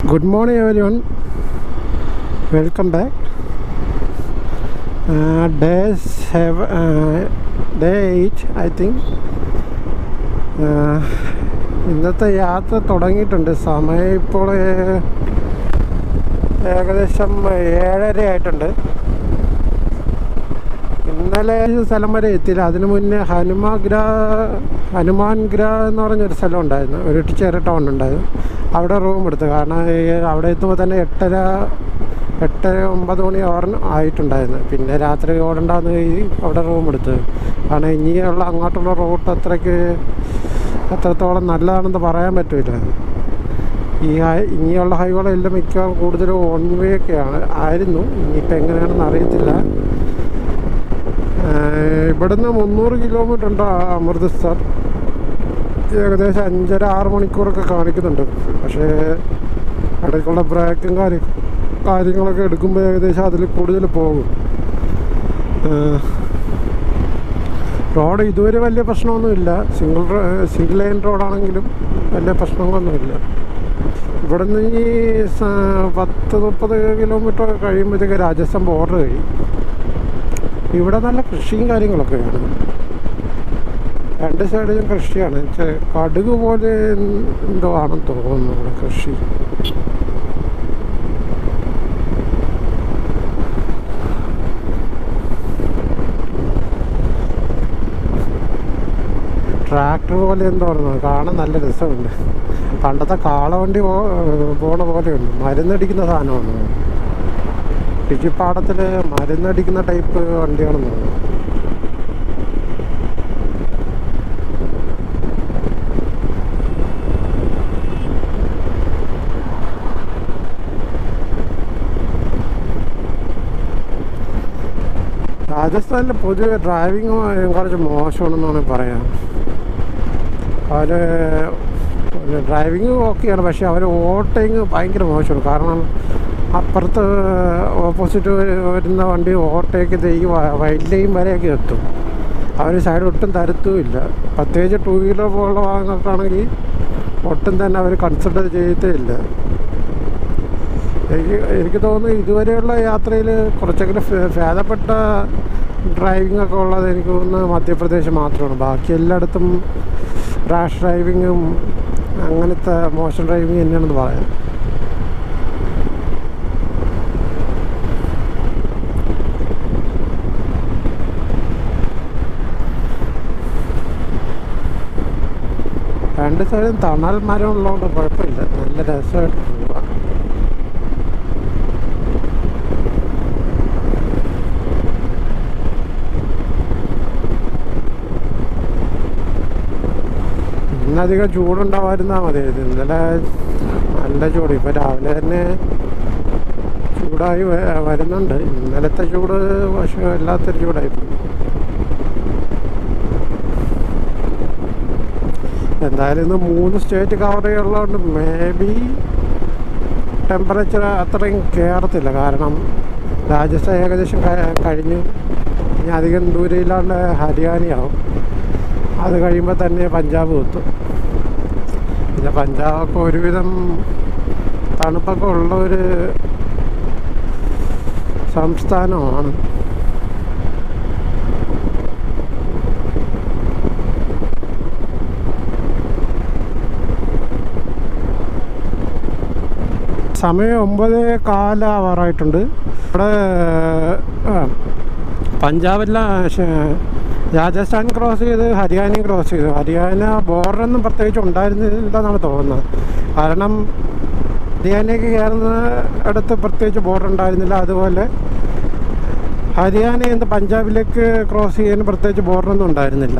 Good morning, everyone. Welcome back. Day 8, I think. ഇന്നത്തെ യാത്ര തുടങ്ങിയിട്ടുണ്ട്. സമയം ഇപ്പോൾ ഏകദേശം 7:30 ആയിട്ടുണ്ട്. ഇന്നലെ സ്ഥലം വരെ എത്തിയില്ല. അതിനു മുന്നേ ഹനുമാൻ ഗ്രാ എന്ന് പറഞ്ഞൊരു സ്ഥലം ഉണ്ടായിരുന്നു, ഒരു ചെറിയ ടൗൺ ഉണ്ടായിരുന്നു. അവിടെ റൂം എടുത്തു. കാരണം അവിടെ എത്തുമ്പോൾ തന്നെ 8-9 മണി ആയിട്ടുണ്ടായിരുന്നു. പിന്നെ രാത്രി ഓടണ്ടെന്ന് അവിടെ റൂം എടുത്തു. കാരണം ഇനിയുള്ള അങ്ങോട്ടുള്ള റൂട്ട് എത്രത്തോളം നല്ലതാണെന്ന് പറയാൻ പറ്റില്ല. ഇനിയുള്ള ഹൈവേകളെല്ലാം മിക്കവാറും കൂടുതലും വൺ വേ ഒക്കെയാണ് ആയിരുന്നു. ഇനിയിപ്പോൾ എങ്ങനെയാണെന്ന് അറിയത്തില്ല. ഇവിടുന്ന് 300 കിലോമീറ്റർ ഉണ്ട് അമൃത്സർ. ഏകദേശം 5.5-6 മണിക്കൂറൊക്കെ കാണിക്കുന്നുണ്ട്. പക്ഷേ ഇടയ്ക്കുള്ള ബ്രേക്കും കാര്യങ്ങളൊക്കെ എടുക്കുമ്പോൾ ഏകദേശം അതിൽ കൂടുതൽ പോകും. റോഡ് ഇതുവരെ വലിയ പ്രശ്നമൊന്നുമില്ല. സിംഗിൾ ലൈൻ റോഡാണെങ്കിലും വലിയ പ്രശ്നങ്ങളൊന്നുമില്ല. ഇവിടുന്ന് ഈ 10-30 കിലോമീറ്റർ കഴിയുമ്പോഴത്തേക്ക് രാജസ്ഥാൻ ബോർഡർ കഴിയും. ഇവിടെ നല്ല കൃഷിയും കാര്യങ്ങളൊക്കെയാണ്. രണ്ട് സൈഡിലും കൃഷിയാണ്. കടുക് പോലെ എന്തോ ആണെന്ന് തോന്നുന്നു ഇവിടെ കൃഷി. ട്രാക്ടർ പോലെ എന്തോ പറയുന്നത് കാണാൻ നല്ല രസമുണ്ട്. പണ്ടത്തെ കാളവണ്ടി പോണ പോലെയുണ്ട്. മരുന്നടിക്കുന്ന സാധനമാണ്. കൃഷിപ്പാടത്തിൽ മരുന്നടിക്കുന്ന ടൈപ്പ് വണ്ടിയാണെന്ന് തോന്നുന്നു. രാജസ്ഥാനിൽ പൊതുവെ ഡ്രൈവിങ് കുറച്ച് മോശമാണെന്നാണ് പറയാം. അവർ ഡ്രൈവിങ് ഓക്കെയാണ്, പക്ഷേ അവർ ഓവർടേക്കിങ് ഭയങ്കര മോശമാണ്. കാരണം അപ്പുറത്ത് ഓപ്പോസിറ്റ് വരുന്ന വണ്ടി ഓവർടേക്ക് ഈ വൈൽഡ് ലൈൻ വരെയൊക്കെ എത്തും. അവർ സൈഡ് ഒട്ടും തരത്തുമില്ല. പ്രത്യേകിച്ച് 2 വീലർ പോലുള്ള വാഹനങ്ങൾക്കാണെങ്കിൽ ഒട്ടും തന്നെ അവർ കൺസിഡർ ചെയ്യത്തേ ഇല്ല. എനിക്ക് തോന്നുന്നു ഇതുവരെയുള്ള യാത്രയിൽ കുറച്ചെങ്കിലും ഭേദപ്പെട്ട ഡ്രൈവിംഗ് ഒക്കെ ഉള്ളത് എനിക്ക് തോന്നുന്നു മധ്യപ്രദേശ് മാത്രമാണ്. ബാക്കി എല്ലായിടത്തും റാഷ് ഡ്രൈവിങ്ങും അങ്ങനത്തെ മോശം ഡ്രൈവിങ് തന്നെയാണെന്ന് പറയാം. രണ്ട് സൈഡും തണൽ മരം ഉള്ളതുകൊണ്ട് കുഴപ്പമില്ല, നല്ല രസമായിട്ട് പോവാം. ഇന്നധികം ചൂടുണ്ടാവാതിരുന്നാൽ മതി. ഇന്നലെ നല്ല ചൂട്. ഇപ്പോൾ രാവിലെ തന്നെ ചൂടായി വരുന്നുണ്ട്. ഇന്നലത്തെ ചൂട് പക്ഷേ വല്ലാത്തൊരു ചൂടായിപ്പോയി. എന്തായാലും ഇന്ന് 3 സ്റ്റേറ്റ് കവർ ചെയ്യുള്ളതുകൊണ്ട് മേ ബി ടെമ്പറേച്ചർ അത്രയും കയറത്തില്ല. കാരണം രാജസ്ഥാൻ ഏകദേശം കഴിഞ്ഞു. ഇനി അധികം ദൂരമില്ലാണ്ട് ഹരിയാനയാവും. അത് കഴിയുമ്പോൾ തന്നെ പഞ്ചാബ് എത്തും. പിന്നെ പഞ്ചാബൊക്കെ ഒരുവിധം തണുപ്പൊക്കെ ഉള്ള ഒരു സംസ്ഥാനമാണ്. സമയം 9:15 ആവാറായിട്ടുണ്ട്. ഇവിടെ പഞ്ചാബെല്ലാം രാജസ്ഥാൻ ക്രോസ് ചെയ്ത് ഹരിയാനയും ക്രോസ് ചെയ്തു. ഹരിയാന ബോർഡറൊന്നും പ്രത്യേകിച്ച് ഉണ്ടായിരുന്നില്ലെന്നാണ് തോന്നുന്നത്. കാരണം ഹരിയാനയ്ക്ക് കയറുന്ന അടുത്ത് പ്രത്യേകിച്ച് ബോർഡർ ഉണ്ടായിരുന്നില്ല. അതുപോലെ ഹരിയാനയിൽ നിന്ന് പഞ്ചാബിലേക്ക് ക്രോസ് ചെയ്യാൻ പ്രത്യേകിച്ച് ബോർഡറൊന്നും ഉണ്ടായിരുന്നില്ല.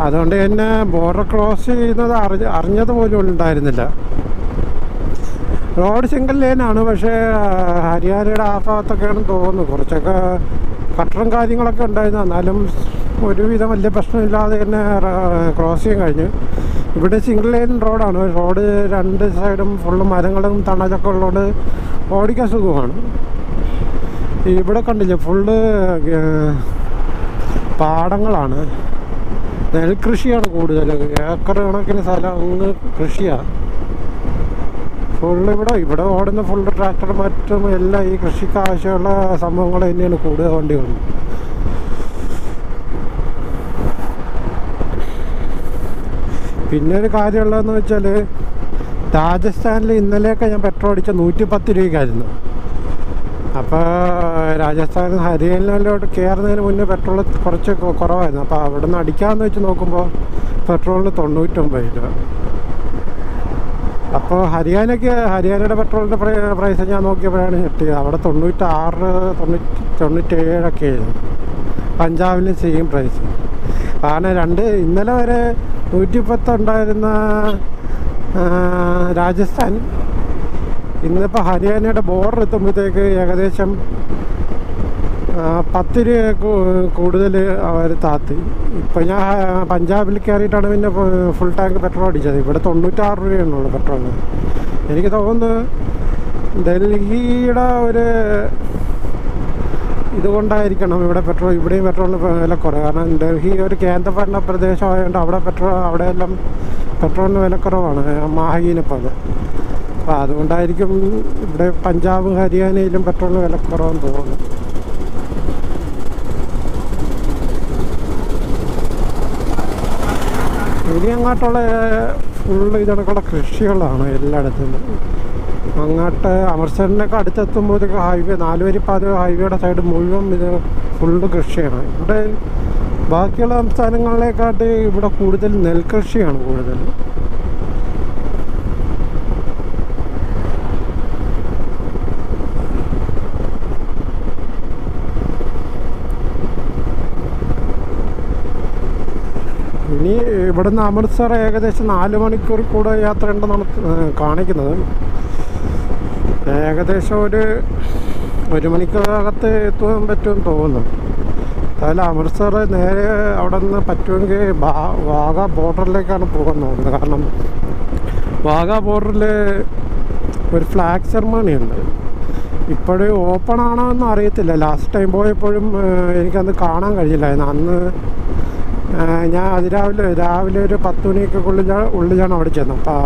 അതുകൊണ്ട് തന്നെ ബോർഡർ ക്രോസ് ചെയ്യുന്നത് അറിഞ്ഞത് പോലും ഉണ്ടായിരുന്നില്ല. റോഡ് സിംഗിൾ ലൈനാണ്. പക്ഷേ ഹരിയാനയുടെ ആ ഭാഗത്തൊക്കെയാണെന്ന് തോന്നുന്നു കുറച്ചൊക്കെ കട്ടറും കാര്യങ്ങളൊക്കെ ഉണ്ടായിരുന്നു. എന്നാലും ഒരുവിധം വലിയ പ്രശ്നമില്ലാതെ തന്നെ ക്രോസ് ചെയ്യാൻ കഴിഞ്ഞു. ഇവിടെ സിംഗിൾ ലൈൻ റോഡാണ്. റോഡ് രണ്ട് സൈഡും ഫുള്ള് മരങ്ങളും തണലൊക്കെ ഉള്ളതുകൊണ്ട് ഓടിക്കാൻ സുഖമാണ്. ഇവിടെ കണ്ടില്ലേ ഫുള്ള് പാടങ്ങളാണ്. നെൽകൃഷിയാണ് കൂടുതൽ. ഏക്കർ കണക്കിന് സ്ഥലം അങ്ങ് കൃഷിയാണ്. ഫുള്ള് ഇവിടെ ഓടുന്ന ഫുള്ള് ട്രാക്ടർ മറ്റും എല്ലാം ഈ കൃഷിക്ക് ആവശ്യമുള്ള സംഭവങ്ങൾ തന്നെയാണ് കൂടുതൽ വണ്ടികൾ. പിന്നെ ഒരു കാര്യമുള്ളതെന്ന് വെച്ചാൽ രാജസ്ഥാനിൽ ഇന്നലെയൊക്കെ ഞാൻ പെട്രോൾ അടിച്ച 110 രൂപയ്ക്കായിരുന്നു. അപ്പോൾ രാജസ്ഥാൻ ഹരിയാനയിലോട്ട് കയറുന്നതിന് മുന്നേ പെട്രോൾ കുറച്ച് കുറവായിരുന്നു. അപ്പോൾ അവിടെ നിന്ന് അടിക്കാമെന്ന് വെച്ച് നോക്കുമ്പോൾ പെട്രോളിന് 99 രൂപ. അപ്പോൾ ഹരിയാനയുടെ പെട്രോളിൻ്റെ പ്രൈസ് ഞാൻ നോക്കിയപ്പോഴാണ് കിട്ടിയത്. അവിടെ 96, 97 ആയിരുന്നു. പഞ്ചാബിൽ സെയിം പ്രൈസ്. കാരണം ഇന്നലെ വരെ 110 ഉണ്ടായിരുന്ന രാജസ്ഥാൻ ഇന്നിപ്പോൾ ഹരിയാനയുടെ ബോർഡർ എത്തുമ്പോഴത്തേക്ക് ഏകദേശം 10 രൂപ കൂടുതൽ അവർ താത്തി. ഇപ്പം ഞാൻ പഞ്ചാബിൽ കയറിയിട്ടാണ് പിന്നെ ഫുൾ ടാങ്ക് പെട്രോൾ അടിച്ചത്. ഇവിടെ 96 രൂപയാണുള്ളൂ പെട്രോളിന്. എനിക്ക് തോന്നുന്നു ഡൽഹിയുടെ ഒരു ഇതുകൊണ്ടായിരിക്കണം ഇവിടെയും പെട്രോളിന് വില കുറവ്. കാരണം ഡൽഹി ഒരു കേന്ദ്രഭരണ പ്രദേശമായതുകൊണ്ട് അവിടെയെല്ലാം പെട്രോളിന് വില കുറവാണ് മാഹിനെ പോലെ. അപ്പോൾ അതുകൊണ്ടായിരിക്കും ഇവിടെ പഞ്ചാബ് ഹരിയാനയിലും പെട്രോളിന് വില കുറവെന്ന് തോന്നുന്നു. ഇനി അങ്ങോട്ടുള്ള ഫുള്ള് ഇതണക്കുള്ള കൃഷികളാണ് എല്ലായിടത്തും. അങ്ങോട്ട് അമൃത്സറിനൊക്കെ അടുത്തെത്തുമ്പോഴത്തേക്ക് ഹൈവേ 4 വരിപ്പാത ഹൈവേയുടെ സൈഡ് മുഴുവൻ ഇത് ഫുള്ള് കൃഷിയാണ്. ഇവിടെ ബാക്കിയുള്ള സംസ്ഥാനങ്ങളിലേക്കാട്ട് ഇവിടെ കൂടുതൽ നെൽകൃഷിയാണ് കൂടുതൽ. ഇനി ഇവിടുന്ന് അമൃത്സർ ഏകദേശം 4 മണിക്കൂർ കൂടെ യാത്ര ഉണ്ടെന്നാണ് കാണിക്കുന്നത്. ഏകദേശം ഒരു 1 മണിക്കൂറകത്ത് എത്താൻ പറ്റുമെന്ന് തോന്നുന്നു. അതുപോലെ അമൃത്സർ നേരെ അവിടെ നിന്ന് പറ്റുമെങ്കിൽ വാഗ ബോർഡറിലേക്കാണ് പോകാൻ നോക്കുന്നത്. കാരണം വാഗ ബോർഡറിൽ ഒരു ഫ്ലാഗ് സെറമണി ഉണ്ട്. ഇപ്പോഴും ഓപ്പൺ ആണോ എന്ന് അറിയത്തില്ല. ലാസ്റ്റ് ടൈം പോയപ്പോഴും എനിക്കന്ന് കാണാൻ കഴിഞ്ഞില്ലായിരുന്നു. അന്ന് ഞാൻ രാവിലെ ഒരു 10 മണിയൊക്കെ ഉള്ളിലാണ് അവിടെ ചെന്നത്. അപ്പോൾ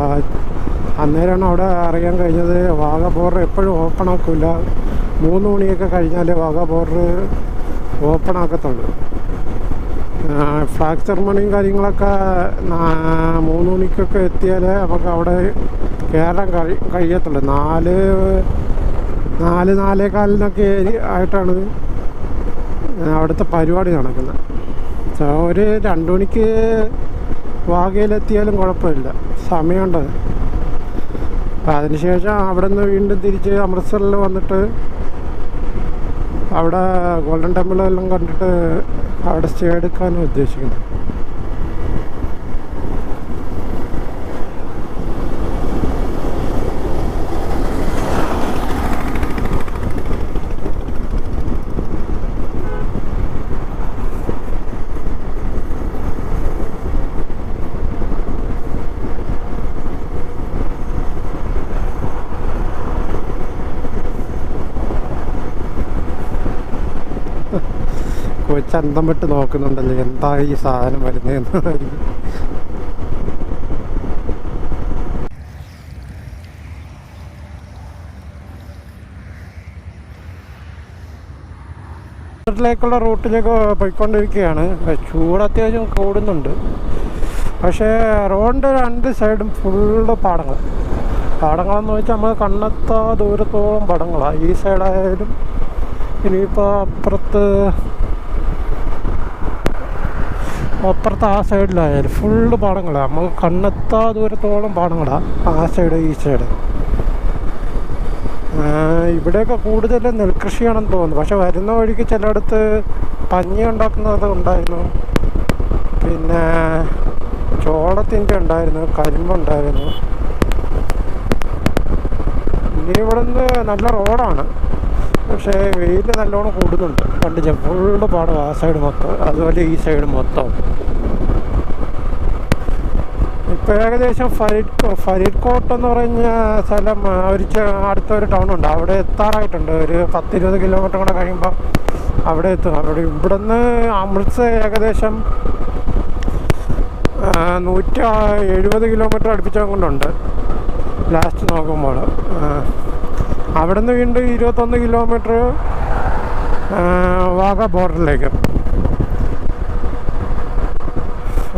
അന്നേരമാണ് അവിടെ അറിയാൻ കഴിഞ്ഞത് വാഗ ബോർഡർ എപ്പോഴും ഓപ്പൺ ആക്കില്ല. 3 മണിയൊക്കെ കഴിഞ്ഞാൽ വാഗ ബോർഡർ ഓപ്പൺ ആക്കത്തുള്ളൂ. ഫ്ലാഗ് സെറമണിയും കാര്യങ്ങളൊക്കെ 3 മണിക്കൊക്കെ എത്തിയാലേ നമുക്ക് അവിടെ കയറാൻ കഴിയത്തുള്ളൂ. 4-4:15 ആയിട്ടാണ് അവിടുത്തെ പരിപാടി നടക്കുന്നത്. ഒരു 2 മണിക്ക് വാഗയിലെത്തിയാലും കുഴപ്പമില്ല, സമയമുണ്ട്. അപ്പം അതിനുശേഷം അവിടെ നിന്ന് വീണ്ടും തിരിച്ച് അമൃത്സറിൽ വന്നിട്ട് അവിടെ ഗോൾഡൻ ടെമ്പിളെല്ലാം കണ്ടിട്ട് അവിടെ സ്റ്റേ എടുക്കാനും ഉദ്ദേശിക്കുന്നത്. ചന്തം വിട്ട് നോക്കുന്നുണ്ടല്ലോ എന്താ ഈ സാധനം വരുന്നതെന്ന്. ിലേക്കുള്ള റൂട്ടിലേക്ക് പോയിക്കൊണ്ടിരിക്കുകയാണ്. ചൂട് അത്യാവശ്യം കൂടുന്നുണ്ട്. പക്ഷേ റോഡിൻ്റെ 2 സൈഡും ഫുള്ള് പാടങ്ങളെന്ന് വെച്ചാൽ നമ്മൾ കണ്ണെത്താ ദൂരത്തോളം പാടങ്ങളാണ്. ഈ സൈഡായാലും ഇനിയിപ്പോൾ അപ്പുറത്ത് ആ സൈഡിലായാലും ഫുള്ള് പാടങ്ങളാണ്. നമുക്ക് കണ്ണെത്താ ദൂരത്തോളം പാടങ്ങളാണ് ആ സൈഡ് ഈ സൈഡ്. ഇവിടെയൊക്കെ കൂടുതൽ നെൽകൃഷിയാണെന്ന് തോന്നുന്നു. പക്ഷെ വരുന്ന വഴിക്ക് ചിലയിടത്ത് പഞ്ഞി ഉണ്ടാക്കുന്നത് ഉണ്ടായിരുന്നു, പിന്നെ ചോളത്തിൻ്റെ ഉണ്ടായിരുന്നു, കരിമ്പുണ്ടായിരുന്നു. ഇനി ഇവിടെ നിന്ന് നല്ല റോഡാണ്, പക്ഷേ വെയിൽ നല്ലോണം കൂടുന്നുണ്ട്. കണ്ടില്ല ഫുള്ള് പാടം ആ സൈഡ് മൊത്തം, അതുപോലെ ഈ സൈഡ് മൊത്തം. ഇപ്പോൾ ഏകദേശം ഫരീദ്കോട്ട് എന്ന് പറഞ്ഞ സ്ഥലം അടുത്തൊരു ടൗൺ ഉണ്ട്, അവിടെ എത്താറായിട്ടുണ്ട്. ഒരു 10-20 കിലോമീറ്റർ കൂടെ കഴിയുമ്പോൾ അവിടെ എത്തും. ഇവിടെ നിന്ന് അമൃത്സർ ഏകദേശം 170 കിലോമീറ്റർ അടുപ്പിച്ചുകൊണ്ടുണ്ട്. ലാസ്റ്റ് നോക്കുമ്പോൾ അവിടെ നിന്ന് വീണ്ടും 21 കിലോമീറ്റർ വാഗ ബോർഡറിലേക്ക്.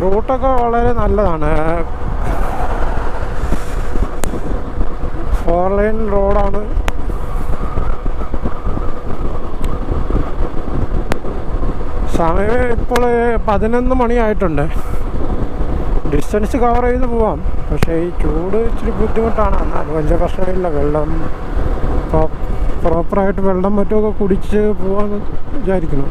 റൂട്ടൊക്കെ വളരെ നല്ലതാണ്. 4 ലൈൻ റോഡാണ്. സമയം ഇപ്പോൾ 11 മണിയായിട്ടുണ്ട്. ഡിസ്റ്റൻസ് കവർ ചെയ്ത് പോവാം. പക്ഷേ ഈ ചൂട് ഇച്ചിരി ബുദ്ധിമുട്ടാണ്. എന്നാലും വലിയ പ്രശ്നമില്ല. പ്രോപ്പറായിട്ട് വെള്ളം മറ്റുമൊക്കെ കുടിച്ച് പോകാമെന്ന് വിചാരിക്കണം.